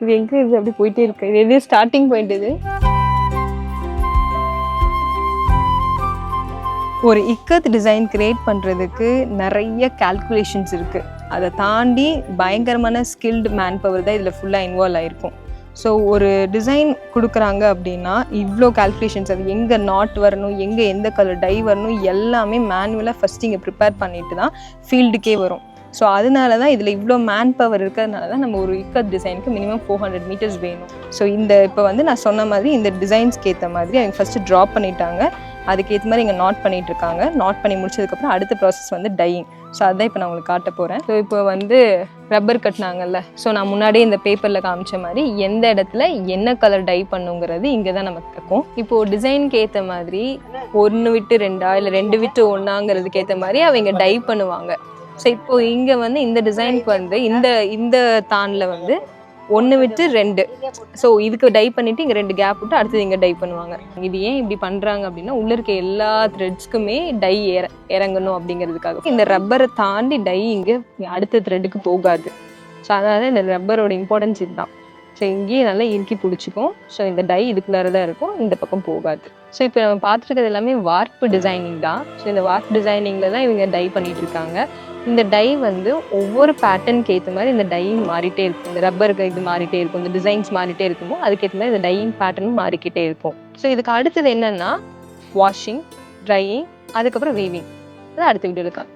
இது எங்கே இது அப்படி போயிட்டே இருக்கு. இது எது ஸ்டார்டிங் பாயிண்ட் இது. ஒரு இக்கத் டிசைன் கிரியேட் பண்ணுறதுக்கு நிறைய கால்குலேஷன்ஸ் இருக்குது. அதை தாண்டி பயங்கரமான ஸ்கில்டு மேன் பவர் தான் இதில் ஃபுல்லாக இன்வால்வ் ஆகிருக்கும். ஸோ ஒரு டிசைன் கொடுக்குறாங்க அப்படின்னா இவ்வளோ கால்குலேஷன்ஸ், அது எங்கே நாட் வரணும், எங்கே எந்த கலர் டை வரணும், எல்லாமே மேனுவலாக ஃபஸ்ட் இங்கே ப்ரிப்பேர் பண்ணிட்டு தான் ஃபீல்டுக்கே வரும். ஸோ அதனால தான் இதில் இவ்வளோ மேன் பவர் இருக்கிறதுனால தான் நம்ம ஒரு இக்கத் டிசைனுக்கு மினிமம் 400 மீட்டர்ஸ் வேணும். ஸோ இப்போ வந்து நான் சொன்ன மாதிரி இந்த டிசைன்ஸ்க்கு ஏற்ற மாதிரி அவங்க ஃபஸ்ட்டு ட்ரா பண்ணிட்டாங்க. அதுக்கேற்ற மாதிரி இங்கே நாட் பண்ணிகிட்டு இருக்காங்க. நாட் பண்ணி முடிச்சதுக்கப்புறம் அடுத்த ப்ராசஸ் வந்து டையிங். ஸோ அதான் இப்போ நான் உங்களுக்கு காட்ட போகிறேன். ஸோ இப்போ வந்து ரப்பர் கட்டினாங்கல்ல, ஸோ நான் முன்னாடியே இந்த பேப்பரில் காமிச்ச மாதிரி எந்த இடத்துல என்ன கலர் டை பண்ணுங்கிறது இங்கே தான் நமக்கு இருக்கும். இப்போது டிசைனுக்கு ஏற்ற மாதிரி 1 விட்டு 2 இல்லை 2 விட்டு 1ங்கிறதுக்கு ஏற்ற மாதிரி அவங்க டை பண்ணுவாங்க. ஸோ இப்போ இங்கே வந்து இந்த டிசைனுக்கு வந்து இந்த தானில் வந்து 1 விட்டு 2. ஸோ இதுக்கு டை பண்ணிவிட்டு இங்கே 2 கேப் விட்டு அடுத்தது இங்கே டை பண்ணுவாங்க. இது ஏன் இப்படி பண்ணுறாங்க அப்படின்னா உள்ளே இருக்க எல்லா த்ரெட்ஸ்க்குமே டை இறங்கணும் அப்படிங்கிறதுக்காக. இந்த ரப்பரை தாண்டி டை இங்கே அடுத்த த்ரெட்டுக்கு போகாது. ஸோ அதனால இந்த ரப்பரோட இம்பார்ட்டன்ஸ் இதுதான். ஸோ இங்கேயே நல்லா இறுக்கி பிடிச்சிக்கும். ஸோ இந்த டை இதுக்குள்ளார தான் இருக்கும், இந்த பக்கம் போகாது. ஸோ இப்போ நம்ம பார்த்துருக்கிறது எல்லாமே வார்ப்பு டிசைனிங் தான். ஸோ இந்த வார்ப் டிசைனிங்கில் தான் இவங்க டை பண்ணிகிட்டு இருக்காங்க. இந்த டை வந்து ஒவ்வொரு பேட்டர்னுக்கு ஏற்ற மாதிரி இந்த டையும் மாறிட்டே இருக்கும். இந்த ரப்பருக்கு இது மாறிட்டே இருக்கும், இந்த டிசைன்ஸ் மாறிட்டே இருக்குமோ அதுக்கேற்ற மாதிரி இந்த டையிங் பேட்டர்னும் மாறிக்கிட்டே இருக்கும். ஸோ இதுக்கு அடுத்தது என்னென்னா வாஷிங், ட்ரையிங், அதுக்கப்புறம் வீவிங். அது அடுத்த வீடியோ இருக்காங்க.